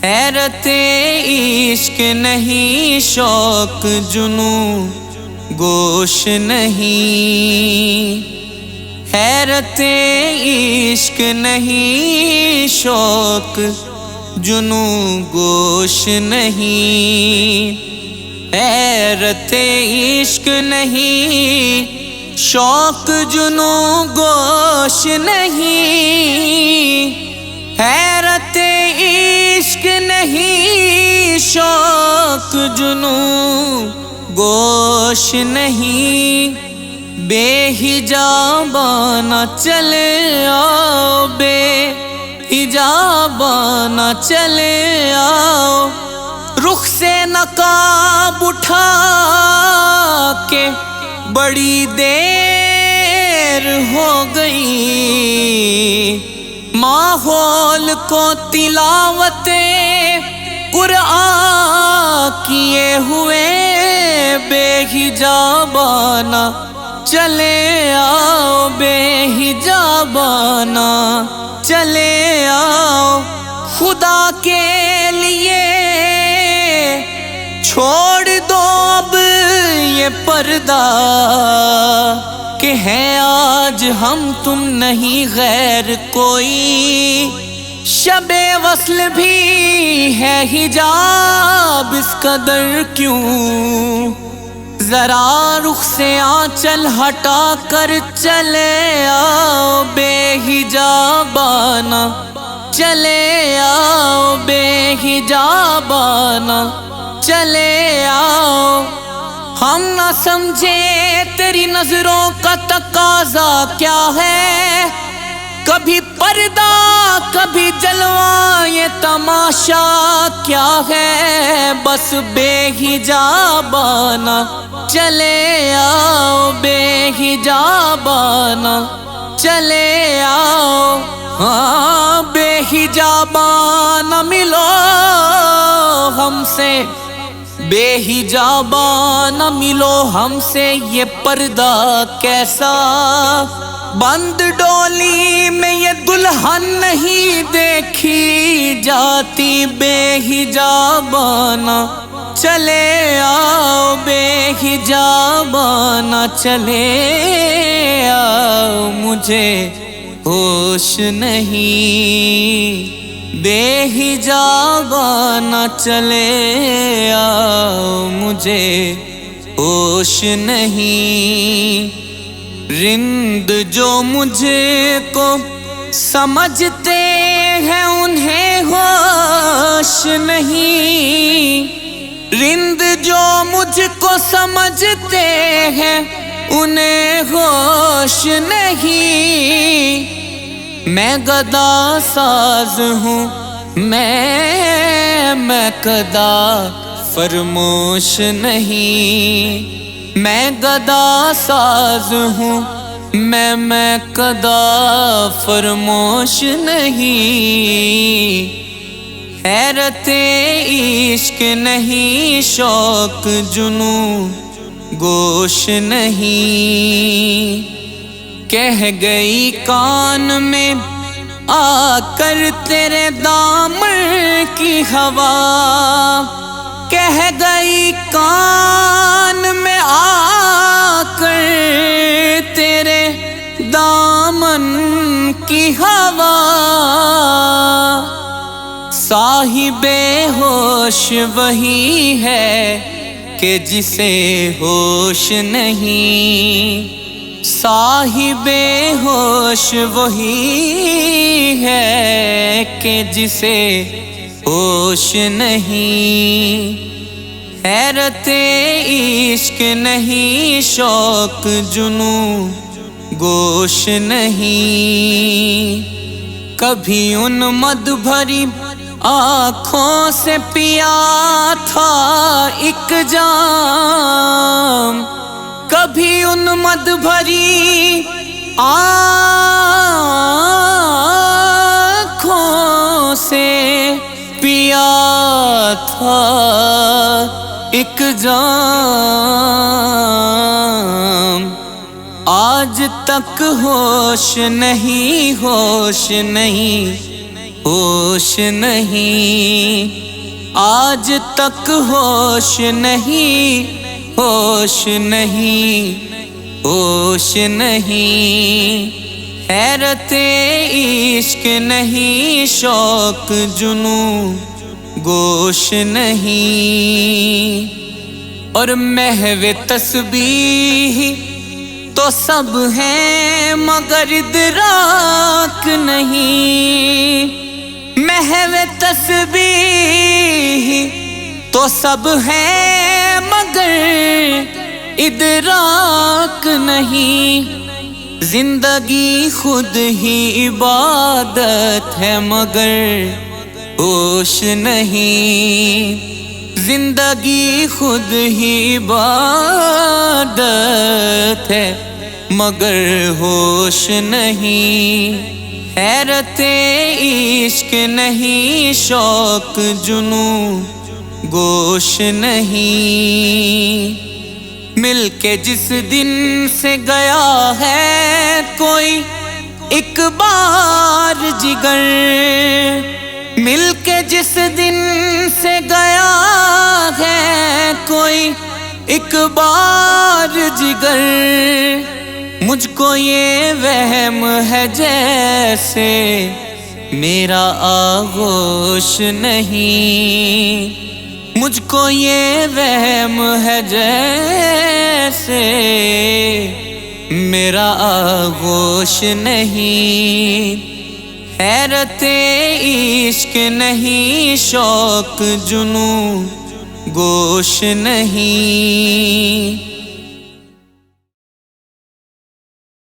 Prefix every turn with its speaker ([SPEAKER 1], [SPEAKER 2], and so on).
[SPEAKER 1] حیرت عشق نہیں، شوق جنوں گوش نہیں، حیرت عشق نہیں، شوق جنوں گوش نہیں، حیرت عشق نہیں، شوق جنوں گوش نہیں، حیرت عشق نہیں، شوق جنوں گوش نہیں، بے حجابانہ چلے آؤ، بے حجابانہ چلے آؤ، رخ سے نقاب اٹھا کے بڑی دیر ہو گئی، ماحول کو تلاوت قرآن کیے ہوئے بے حجابانہ چلے آؤ، بے حجابانہ چلے آؤ، خدا کے لیے چھوڑ دو اب یہ پردہ، کہ ہیں آج ہم تم نہیں غیر کوئی، شب وصل بھی ہے حجاب اس قدر کیوں، ذرا رخ سے آنچل ہٹا کر چلے آؤ، بے حجابانہ چلے آؤ، بے حجابانہ چلے آؤ، ہم نہ سمجھے تیری نظروں کا تقاضا کیا ہے، کبھی پردہ کبھی جلوہ یہ تماشا کیا ہے، بس بے حجابانہ چلے آؤ، بے حجابانہ چلے آؤ، ہاں بے حجابانہ ملو ہم سے، بے حجابانہ ملو ہم سے، یہ پردہ کیسا، بند ڈولی میں یہ دلہن نہیں دیکھی جاتی، بے حجابانہ چلے آؤ، بے حجابانہ چلے آؤ، مجھے ہوش نہیں، بے حجابانہ چلے آؤ، مجھے ہوش نہیں، رند جو مجھے کو سمجھتے ہیں انہیں ہوش نہیں، رند جو مجھ کو سمجھتے ہیں انہیں ہوش نہیں، میں گدا ساز ہوں، میں گدا فرموش نہیں، میں گدا ساز ہوں، میں گدا فرموش نہیں، حیرت عشق نہیں، شوق جنوں گوش نہیں، کہہ گئی کان میں آ کر تیرے دامن کی ہوا، کہہ گئی کان میں آ کر تیرے دامن کی ہوا، صاحب ہوش وہی ہے کہ جسے ہوش نہیں، صاحب ہوش وہی ہے کہ جسے ہوش نہیں، حیرت عشق نہیں، شوق جنوں گوش نہیں، کبھی ان مد بھری آنکھوں سے پیا تھا ایک جام، کبھی ان مد بھری آنکھوں سے پیا تھا ایک جام، آج تک ہوش نہیں، ہوش نہیں، ہوش نہیں، آج تک ہوش نہیں، ہوش نہیں، ہوش نہیں، حیرت عشق نہیں، شوق جنوں گوش نہیں، اور محو تسبیح تو سب ہیں مگر ادراک نہیں، محو تسبیح تو سب ہیں مگر ادراک نہیں، زندگی خود ہی عبادت ہے مگر ہوش نہیں، زندگی خود ہی عبادت ہے مگر ہوش نہیں، حیرت عشق نہیں، شوق جنوں گوش نہیں، مل کے جس دن سے گیا ہے کوئی ایک بار جگر، مل کے جس دن سے گیا ہے کوئی ایک بار جگر، مجھ کو یہ وہم ہے جیسے میرا آغوش نہیں، مجھ کو یہ وہم ہے جیسے میرا آغوش نہیں، حیرت عشق نہیں، شوق جنوں گوش نہیں۔